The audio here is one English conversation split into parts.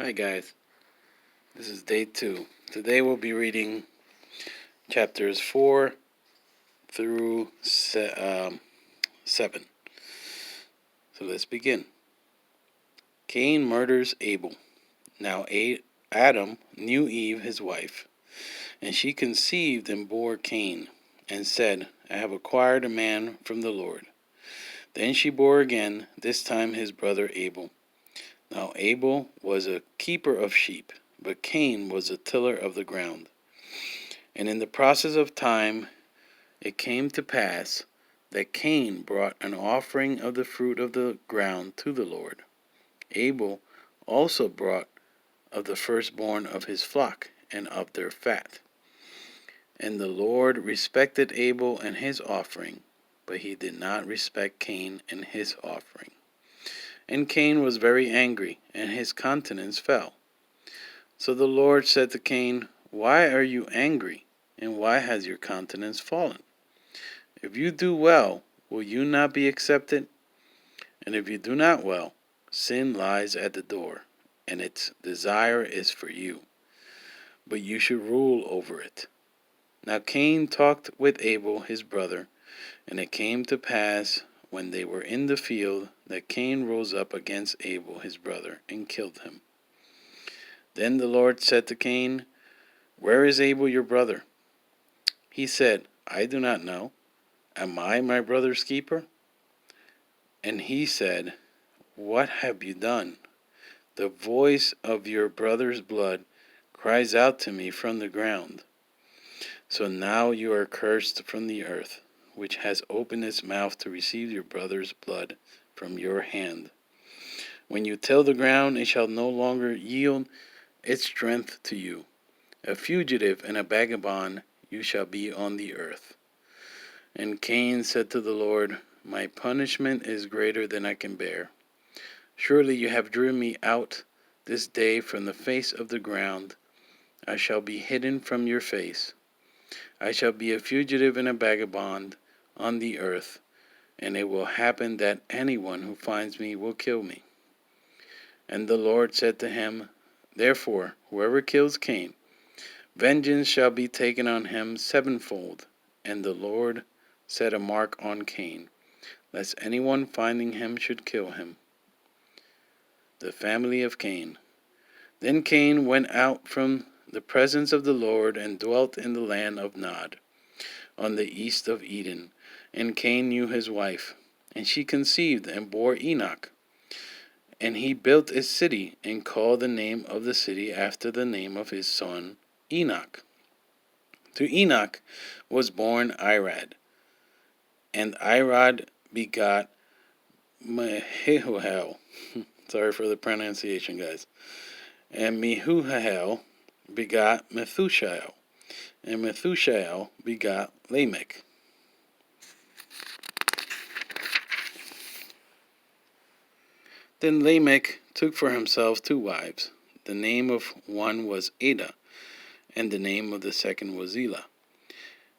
Hi guys, this is day 2. Today we'll be reading chapters 4 through 7. So let's begin. Cain murders Abel. Now Adam knew Eve his wife, and she conceived and bore Cain, and said, I have acquired a man from the Lord. Then she bore again, this time his brother Abel. Now Abel was a keeper of sheep, but Cain was a tiller of the ground. And in the process of time it came to pass that Cain brought an offering of the fruit of the ground to the Lord. Abel also brought of the firstborn of his flock and of their fat. And the Lord respected Abel and his offering, but he did not respect Cain and his offering. And Cain was very angry, and his countenance fell. So the Lord said to Cain, Why are you angry, and why has your countenance fallen? If you do well, will you not be accepted? And if you do not well, sin lies at the door, and its desire is for you, but you should rule over it. Now Cain talked with Abel his brother, and it came to pass, when they were in the field, that Cain rose up against Abel his brother, and killed him. Then the Lord said to Cain, Where is Abel your brother? He said, I do not know. Am I my brother's keeper? And he said, What have you done? The voice of your brother's blood cries out to me from the ground. So now you are cursed from the earth, which has opened its mouth to receive your brother's blood from your hand. When you till the ground, it shall no longer yield its strength to you. A fugitive and a vagabond you shall be on the earth. And Cain said to the Lord, My punishment is greater than I can bear. Surely you have driven me out this day from the face of the ground. I shall be hidden from your face. I shall be a fugitive and a vagabond on the earth, and it will happen that anyone who finds me will kill me. And the Lord said to him, Therefore, whoever kills Cain, vengeance shall be taken on him sevenfold. And the Lord set a mark on Cain, lest anyone finding him should kill him. The family of Cain. Then Cain went out from the presence of the Lord and dwelt in the land of Nod, on the east of Eden. And Cain knew his wife, and she conceived and bore Enoch. And he built a city, and called the name of the city after the name of his son Enoch. To Enoch was born Irad, and Irad begot Mehujael. Sorry for the pronunciation, guys. And Mehujael begot Methushael, and Methushael begot Lamech. Then Lamech took for himself 2 wives. The name of one was Ada, and the name of the second was Zillah.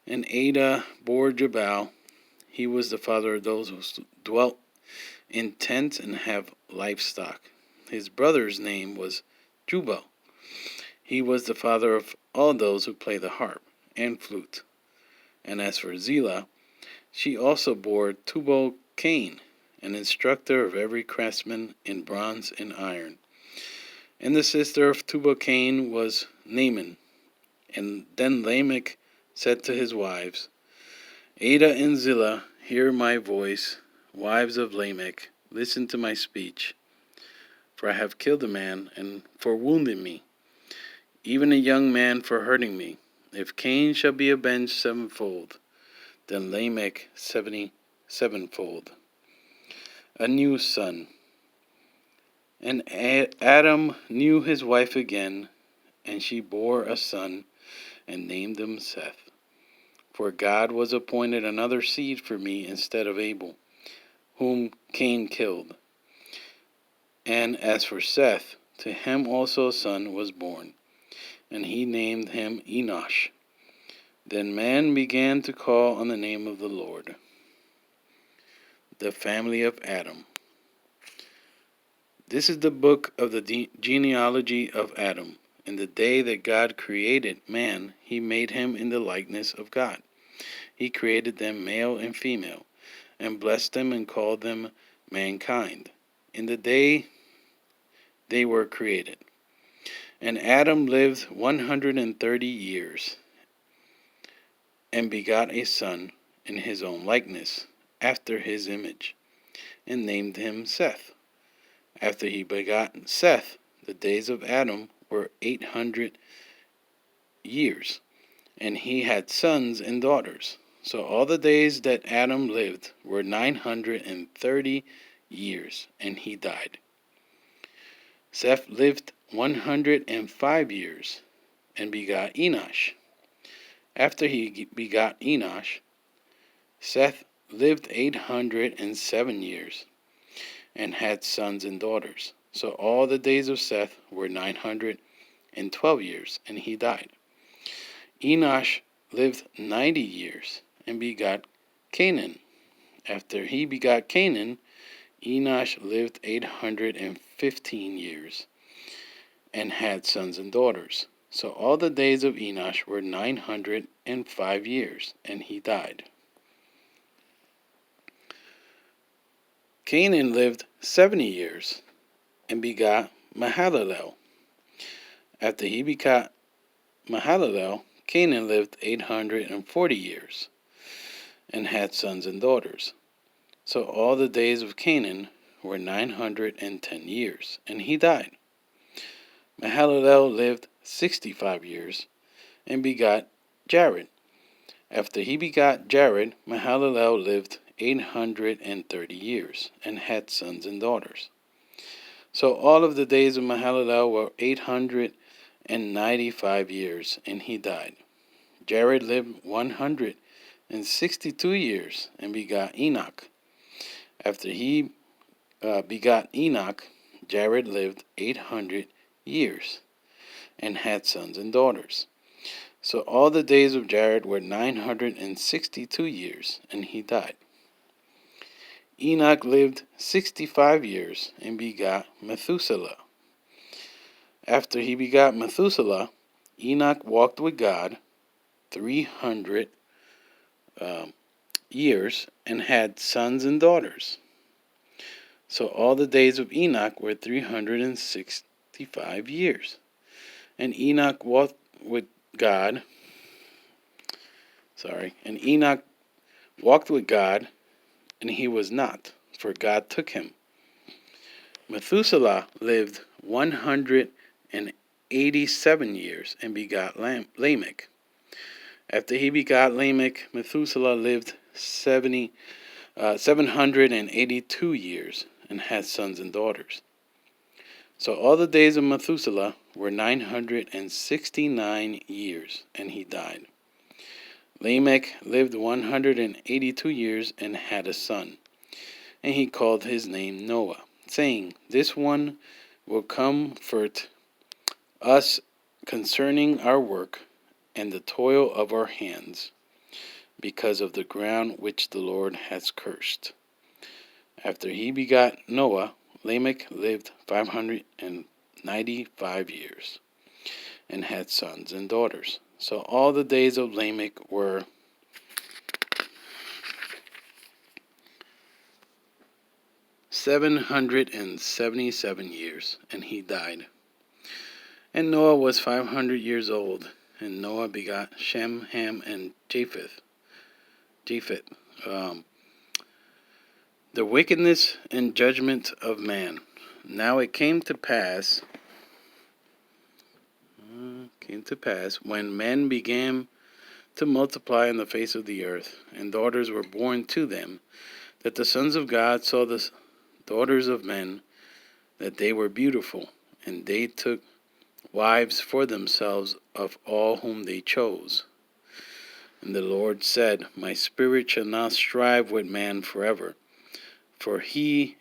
And Ada bore Jabal. He was the father of those who dwelt in tents and have livestock. His brother's name was Jubal. He was the father of all those who play the harp and flute. And as for Zillah, she also bore Tubal Cain, an instructor of every craftsman in bronze and iron. And the sister of Tubal Cain was Naaman. And then Lamech said to his wives, Ada and Zillah, hear my voice. Wives of Lamech, listen to my speech. For I have killed a man, and for wounding me, even a young man for hurting me. If Cain shall be avenged sevenfold, then Lamech 77fold. A new son. And Adam knew his wife again, and she bore a son, and named him Seth. For God was appointed another seed for me instead of Abel, whom Cain killed. And as for Seth, to him also a son was born, and he named him Enosh. Then man began to call on the name of the Lord. The family of Adam. This is the book of the genealogy of Adam. In the day that God created man, he made him in the likeness of God. He created them male and female, and blessed them and called them mankind, in the day they were created. And Adam lived 130 years, and begot a son in his own likeness, after his image, and named him Seth. After he begot Seth, the days of Adam were 800 years, and he had sons and daughters. So all the days that Adam lived were 930 years, and he died. Seth lived 105 years, and begot Enosh. After he begot Enosh, Seth lived 807 years, and had sons and daughters. So all the days of Seth were 912 years, and he died. Enosh lived 90 years, and begot Canaan. After he begot Canaan, Enosh lived 815 years, and had sons and daughters. So all the days of Enosh were 905 years, and he died. Canaan lived 70 years, and begot Mahalalel. After he begot Mahalalel, Canaan lived 840 years, and had sons and daughters. So all the days of Canaan were 910 years, and he died. Mahalalel lived 65 years, and begot Jared. After he begot Jared, Mahalalel lived 830 years, and had sons and daughters. So all of the days of Mahalalel were 895 years, and he died. Jared lived 162 years, and begot Enoch. After he begot Enoch, Jared lived 800 years, and had sons and daughters. So all the days of Jared were 962 years, and he died. Enoch lived 65 years, and begot Methuselah. After he begot Methuselah, Enoch walked with God 300 years, and had sons and daughters. So all the days of Enoch were 365 years. And Enoch walked with God. And Enoch walked with God, and he was not, for God took him. Methuselah lived 187 years, and begot Lamech. After he begot Lamech, Methuselah lived 782 years, and had sons and daughters. So all the days of Methuselah were 969 years, and he died. Lamech lived 182 years, and had a son, and he called his name Noah, saying, This one will comfort us concerning our work and the toil of our hands, because of the ground which the Lord has cursed. After he begot Noah, Lamech lived 595 years, and had sons and daughters. So all the days of Lamech were 777 years, and he died. And Noah was 500 years old, and Noah begot Shem, Ham, and Japheth. The wickedness and judgment of man. Now it came to pass when men began to multiply on the face of the earth, and daughters were born to them, that the sons of God saw the daughters of men, that they were beautiful, and they took wives for themselves of all whom they chose. And the Lord said, My spirit shall not strive with man forever, for he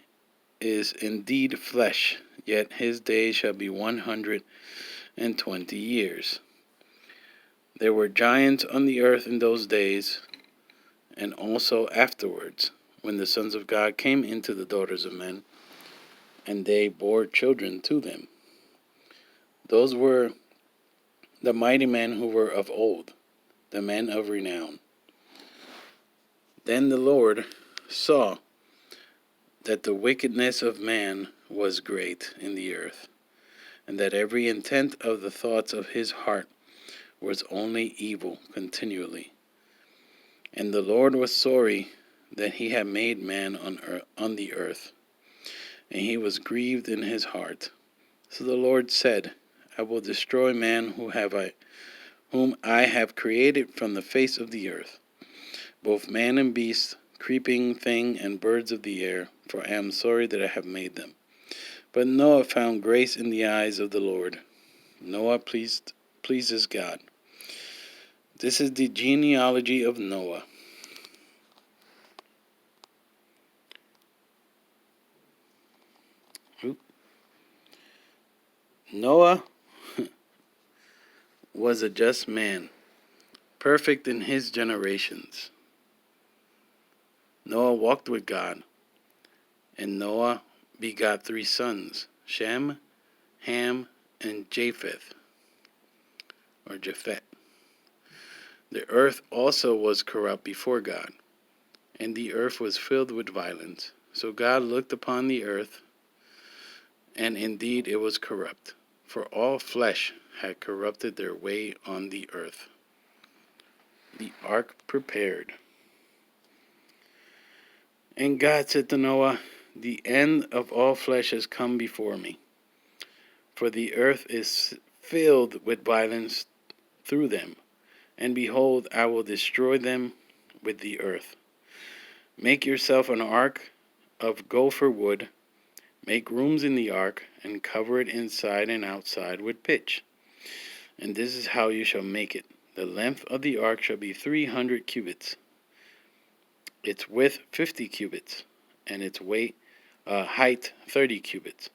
is indeed flesh, yet his days shall be 120 years. There were giants on the earth in those days, and also afterwards, when the sons of God came into the daughters of men, and they bore children to them. Those were the mighty men who were of old, the men of renown. Then the Lord saw that the wickedness of man was great in the earth, and that every intent of the thoughts of his heart was only evil continually. And the Lord was sorry that he had made man on the earth, and he was grieved in his heart. So the Lord said, I will destroy man whom I have created from the face of the earth, both man and beast, creeping thing and birds of the air, for I am sorry that I have made them. But Noah found grace in the eyes of the Lord. Noah pleases God. This is the genealogy of Noah. Noah was a just man, perfect in his generations. Noah walked with God, and Noah begot 3 sons, Shem, Ham, and Japheth, or Japhet. The earth also was corrupt before God, and the earth was filled with violence. So God looked upon the earth, and indeed it was corrupt, for all flesh had corrupted their way on the earth. The ark prepared. And God said to Noah, the end of all flesh has come before me, for the earth is filled with violence through them, and behold, I will destroy them with the earth. Make yourself an ark of gopher wood, make rooms in the ark, and cover it inside and outside with pitch. And this is how you shall make it. The length of the ark shall be 300 cubits, its width 50 cubits, and its height 30 cubits.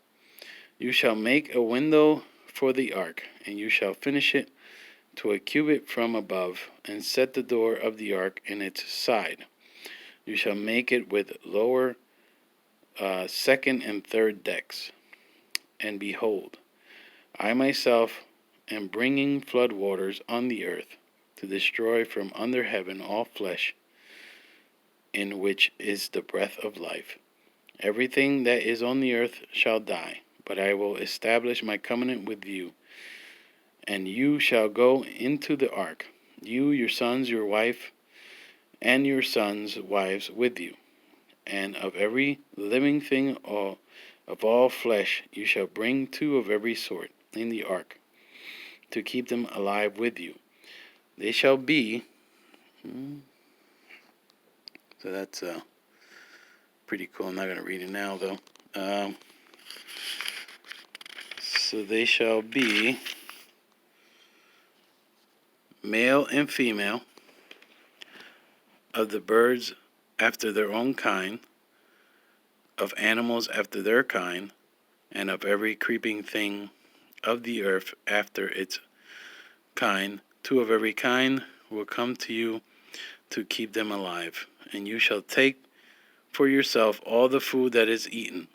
You shall make a window for the ark, and you shall finish it to a cubit from above, and set the door of the ark in its side. You shall make it with lower, second, and third decks. And behold, I myself am bringing flood waters on the earth to destroy from under heaven all flesh, in which is the breath of life. Everything that is on the earth shall die, but I will establish my covenant with you. And you shall go into the ark, you, your sons, your wife, and your sons' wives with you. And of every living thing of all flesh you shall bring 2 of every sort in the ark, to keep them alive with you. They shall be... So that's pretty cool. I'm not going to read it now, though. So they shall be male and female, of the birds after their own kind, of animals after their kind, and of every creeping thing of the earth after its kind. 2 of every kind will come to you to keep them alive. And you shall take for yourself all the food that is eaten,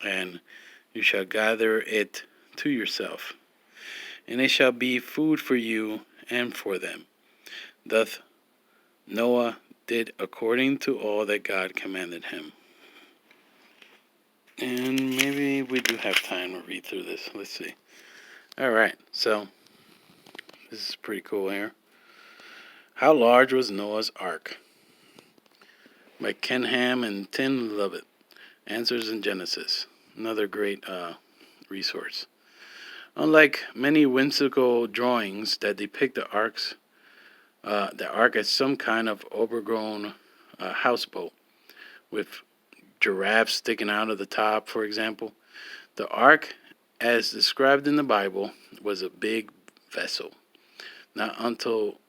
and you shall gather it to yourself. And it shall be food for you and for them. Thus Noah did according to all that God commanded him. And maybe we do have time to read through this. Let's see. All right, so this is pretty cool here. How large was Noah's ark? By Ken Ham and Tim Lovett. Answers in Genesis. Another great resource. Unlike many whimsical drawings that depict the ark as some kind of overgrown houseboat with giraffes sticking out of the top, for example, the ark, as described in the Bible, was a big vessel. Not until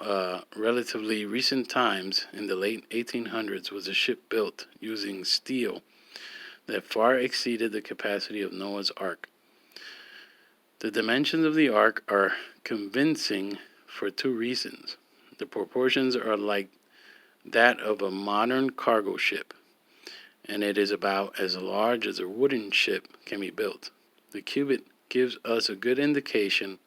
relatively recent times, in the late 1800s, was a ship built using steel that far exceeded the capacity of Noah's ark. The dimensions of the ark are convincing for 2 reasons. The proportions are like that of a modern cargo ship, and it is about as large as a wooden ship can be built. The cubit gives us a good indication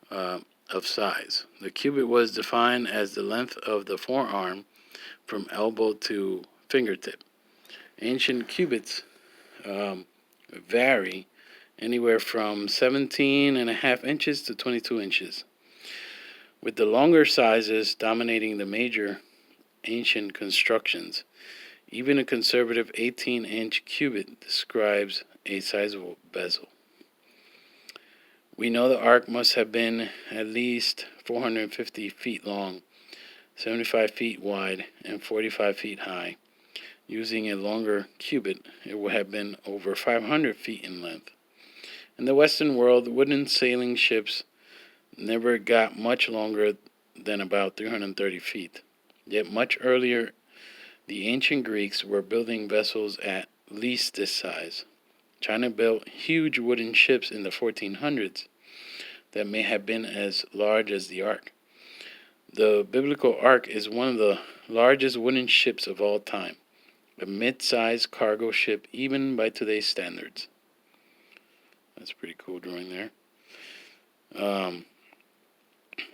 of size. The cubit was defined as the length of the forearm from elbow to fingertip. Ancient cubits vary anywhere from 17.5 inches to 22 inches, with the longer sizes dominating the major ancient constructions. Even a conservative 18-inch cubit describes a sizable bezel. We know the ark must have been at least 450 feet long, 75 feet wide, and 45 feet high. Using a longer cubit, it would have been over 500 feet in length. In the Western world, wooden sailing ships never got much longer than about 330 feet. Yet much earlier, the ancient Greeks were building vessels at least this size. China built huge wooden ships in the 1400s that may have been as large as the ark. The biblical ark is one of the largest wooden ships of all time, a mid-sized cargo ship even by today's standards. That's a pretty cool drawing there.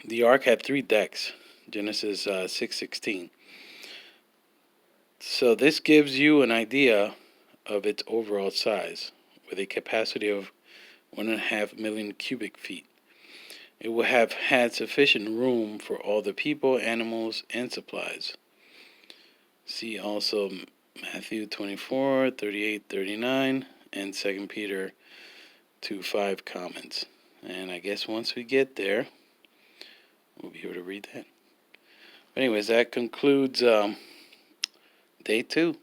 The ark had 3 decks, Genesis 6:16. So this gives you an idea of its overall size, with a capacity of 1.5 million cubic feet. It would have had sufficient room for all the people, animals, and supplies. See also Matthew 24:38-39, and 2 Peter 2:5 comments. And I guess once we get there, we'll be able to read that. Anyways, that concludes day 2.